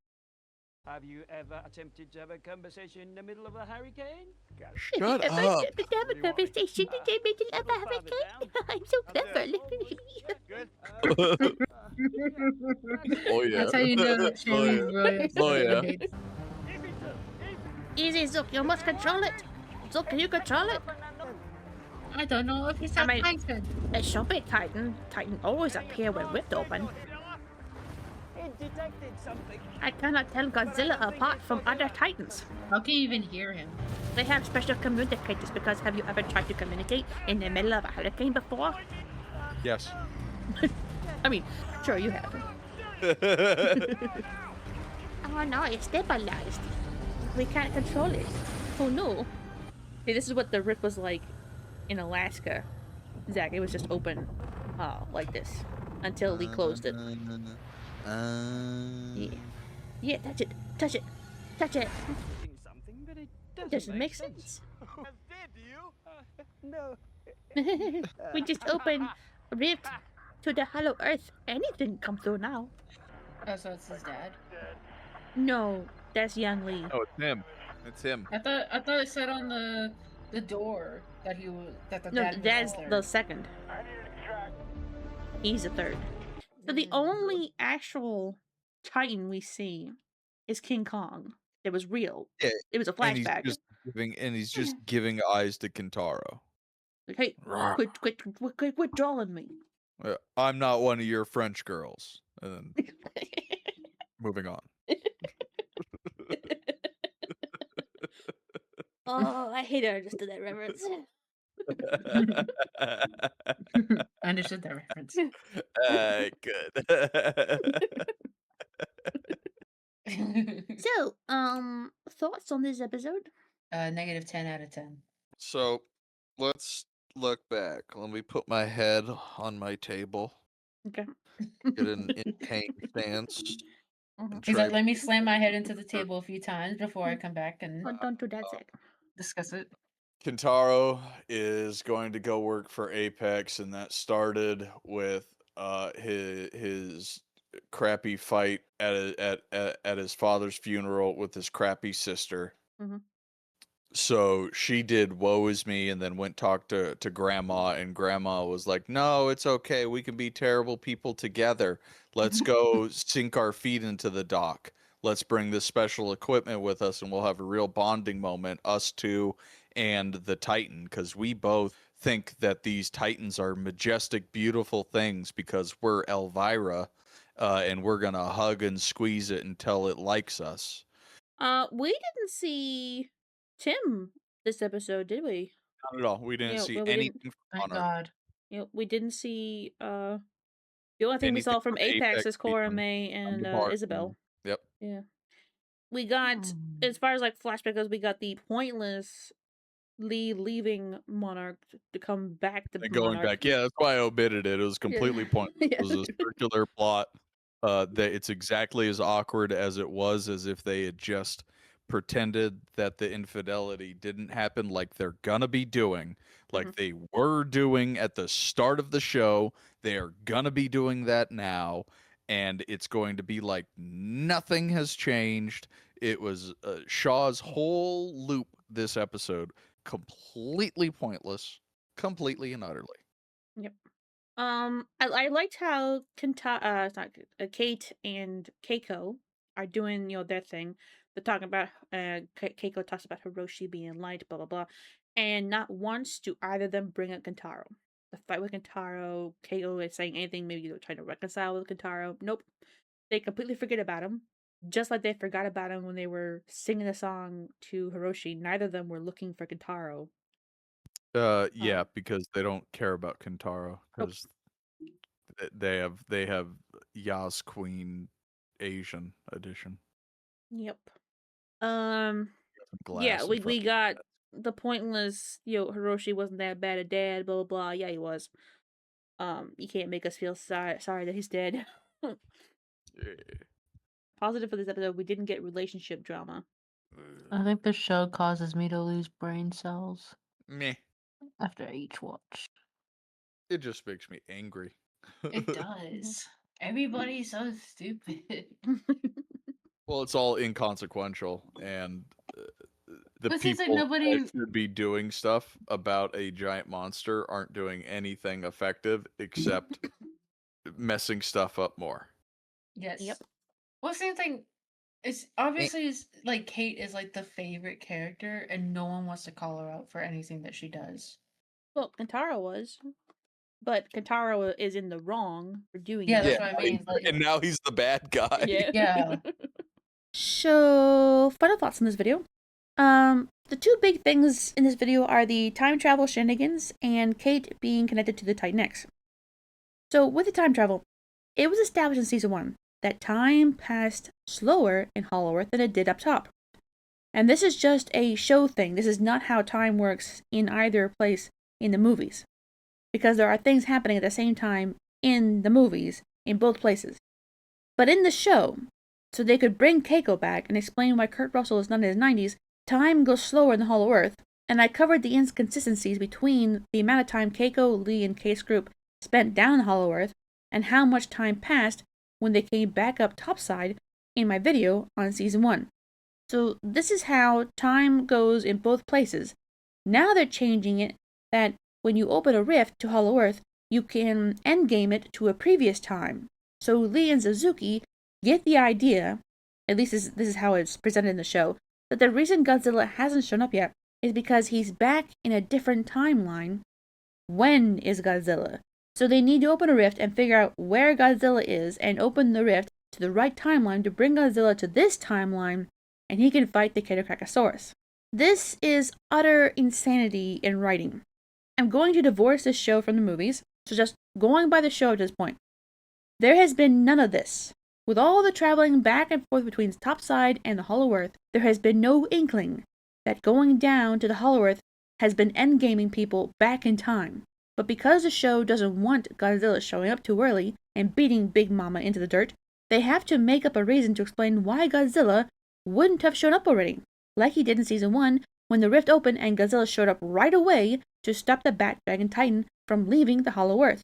J: Have you ever attempted to have a conversation in the middle of a hurricane?
A: Shut up.
B: Conversation in the middle of a hurricane. I'm so clever. Look at me.
A: Oh yeah.
C: That's how you know that Shammy's brilliant.
A: Oh yeah.
B: Easy, Zook. You must control it. Zook, can you control it?
C: I don't know if it's a Titan.
B: It should be Titan. Titan always appear when ripped open.
J: It detected something.
B: I cannot tell Godzilla apart from other Titans.
C: How can you even hear him?
B: They have special communicators because have you ever tried to communicate in the middle of a hurricane before?
A: Yes.
B: I mean, sure you have. Oh no, it's stabilized. We can't control it. Oh no. Hey, this is what the rip was like in Alaska. Zach, it was just open like this until we closed it. Yeah. Yeah, touch it. Touch it. Touch it.
J: Something, but it
B: Doesn't make sense.
J: No.
B: We just opened, ripped to the hollow earth. Anything come through now.
C: Oh, so it's his dad?
B: No, that's Young Lee.
A: Oh, it's him. It's him.
C: I thought it said on the door that he was that the
B: No,
C: dad was
B: that's
C: there.
B: the second. He's the third. So the only actual Titan we see is King Kong. It was real.
A: Yeah,
B: it was a
A: and he's
B: flashback.
A: just giving eyes to Kentaro.
B: Like, hey, quit drawing me.
A: I'm not one of your French girls. And then moving on.
B: Oh, I hate I understood that reference.
C: I understood that reference.
B: Good. So, thoughts on this episode?
C: Negative 10 out of 10.
A: So, let's look back. Let me put my head on my table.
B: Okay.
A: Get an in-cane stance.
C: He's like, let me slam my head into the table a few times before I come back and
B: don't do that, Zach.
C: Discuss it.
A: Kentaro is going to go work for Apex, and that started with his crappy fight at his father's funeral with his crappy sister.
B: Mm-hmm.
A: So she did woe is me and then went talk to grandma, and grandma was like, no, it's okay, we can be terrible people together. Let's go sink our feet into the dock. Let's bring this special equipment with us and we'll have a real bonding moment, us two and the Titan, because we both think that these Titans are majestic, beautiful things because we're Elvira, and we're gonna hug and squeeze it until it likes us.
B: We didn't see Tim this episode, did we?
A: Not at all. We didn't see anything from
C: Thank
A: Monarch.
C: God.
B: We didn't see the only thing we saw from Apex is Cora May and Isabel.
A: Yep.
B: Yeah. We got, as far as like flashback goes, we got the pointless Lee leaving Monarch to come back to
A: And going back. Yeah, that's why I omitted it. It was completely pointless.
B: Yeah.
A: It was a circular plot. That it's exactly as awkward as it was, as if they had just pretended that the infidelity didn't happen, like they're gonna be doing, like they were doing at the start of the show. They are gonna be doing that now, and it's going to be like nothing has changed. It was Shaw's whole loop this episode, completely pointless, completely and utterly.
B: Yep. I liked how Cate and Keiko are doing, their thing. They're talking about, Keiko talks about Hiroshi being light, blah, blah, blah. And not once do either of them bring up Kentaro. The fight with Kentaro, Keiko is saying anything, maybe they're trying to reconcile with Kentaro. Nope. They completely forget about him. Just like they forgot about him when they were singing the song to Hiroshi. Neither of them were looking for Kentaro.
A: Yeah, because they don't care about Kentaro, because they have Yas Queen Asian edition.
B: Yep. Yeah, we got the pointless, Hiroshi wasn't that bad a dad, blah blah blah. Yeah, he was. You can't make us feel sorry that he's dead.
A: Yeah.
B: Positive for this episode, we didn't get relationship drama.
C: I think the show causes me to lose brain cells
A: Meh.
C: after each watch.
A: It just makes me angry.
C: It does. Everybody's so stupid.
A: Well, it's all inconsequential, and the
C: But seems like
A: people
C: nobody-
A: that should be doing stuff about a giant monster aren't doing anything effective except messing stuff up more.
C: Yes.
B: Yep.
C: Well, same thing. It's obviously like Cate is like the favorite character, and no one wants to call her out for anything that she does.
B: Well, Kentaro was, but Kentaro is in the wrong for doing
C: Yeah,
B: it.
C: that's what I mean. Like,
A: and now he's the bad guy.
C: yeah.
B: So, final thoughts on this video. The two big things in this video are the time travel shenanigans and Cate being connected to the Titan X. So, with the time travel, it was established in Season 1 that time passed slower in Hollow Earth than it did up top. And this is just a show thing. This is not how time works in either place in the movies. Because there are things happening at the same time in the movies, in both places. But in the show, so they could bring Keiko back and explain why Kurt Russell is not in his 90s, time goes slower in the Hollow Earth, and I covered the inconsistencies between the amount of time Keiko, Lee, and Kate's group spent down in Hollow Earth, and how much time passed when they came back up topside in my video on Season 1. So this is how time goes in both places. Now they're changing it that when you open a rift to Hollow Earth, you can endgame it to a previous time. So Lee and Suzuki get the idea, at least this is how it's presented in the show, that the reason Godzilla hasn't shown up yet is because he's back in a different timeline. When is Godzilla? So they need to open a rift and figure out where Godzilla is and open the rift to the right timeline to bring Godzilla to this timeline and he can fight the Katakrakasaurus. This is utter insanity in writing. I'm going to divorce this show from the movies, so just going by the show at this point. There has been none of this. With all the traveling back and forth between Topside and the Hollow Earth, there has been no inkling that going down to the Hollow Earth has been endgaming people back in time. But because the show doesn't want Godzilla showing up too early and beating Big Mama into the dirt, they have to make up a reason to explain why Godzilla wouldn't have shown up already, like he did in Season 1 when the rift opened and Godzilla showed up right away to stop the Bat Dragon Titan from leaving the Hollow Earth.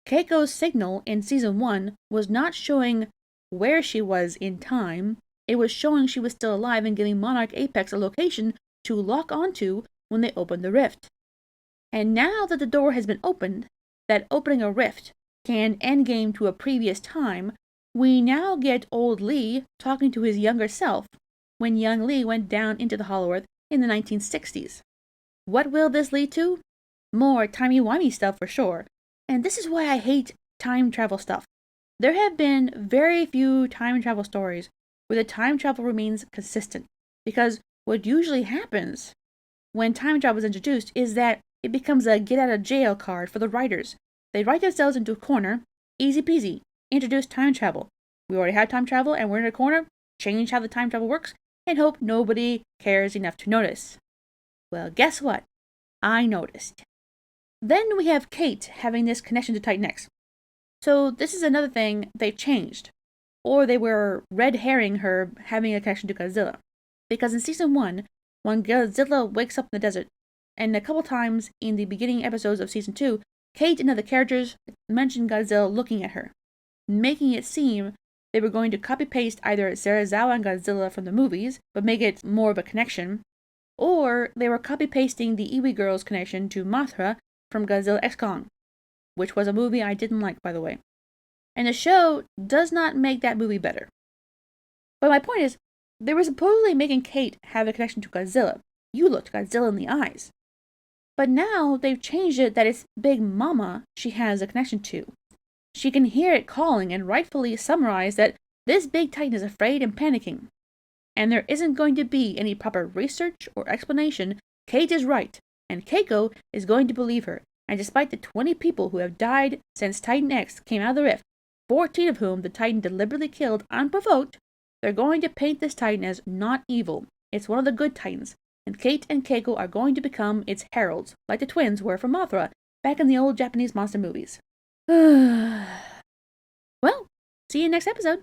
B: Keiko's signal in Season 1 was not showing where she was in time, it was showing she was still alive and giving Monarch Apex a location to lock onto when they opened the rift. And now that the door has been opened, that opening a rift can endgame to a previous time, we now get old Lee talking to his younger self when young Lee went down into the Hollow Earth in the 1960s. What will this lead to? More timey-wimey stuff for sure. And this is why I hate time travel stuff. There have been very few time travel stories where the time travel remains consistent. Because what usually happens when time travel is introduced is that it becomes a get-out-of-jail card for the writers. They write themselves into a corner, easy peasy, introduce time travel. We already have time travel and we're in a corner, change how the time travel works, and hope nobody cares enough to notice. Well, guess what? I noticed. Then we have Cate having this connection to Titan X. So this is another thing they changed. Or they were red herring her having a connection to Godzilla. Because in Season 1, when Godzilla wakes up in the desert, and a couple times in the beginning episodes of Season 2, Cate and other characters mentioned Godzilla looking at her, making it seem they were going to copy-paste either Serizawa and Godzilla from the movies, but make it more of a connection, or they were copy-pasting the Iwi Girls connection to Mothra from Godzilla X Kong, which was a movie I didn't like, by the way. And the show does not make that movie better. But my point is, they were supposedly making Cate have a connection to Godzilla. You looked Godzilla in the eyes. But now they've changed it that it's Big Mama she has a connection to. She can hear it calling and rightfully summarize that this big titan is afraid and panicking. And there isn't going to be any proper research or explanation. Cate is right, and Keiko is going to believe her. And despite the 20 people who have died since Titan X came out of the rift, 14 of whom the Titan deliberately killed unprovoked, they're going to paint this Titan as not evil. It's one of the good Titans, and Cate and Keiko are going to become its heralds, like the twins were for Mothra back in the old Japanese monster movies. Well, see you next episode.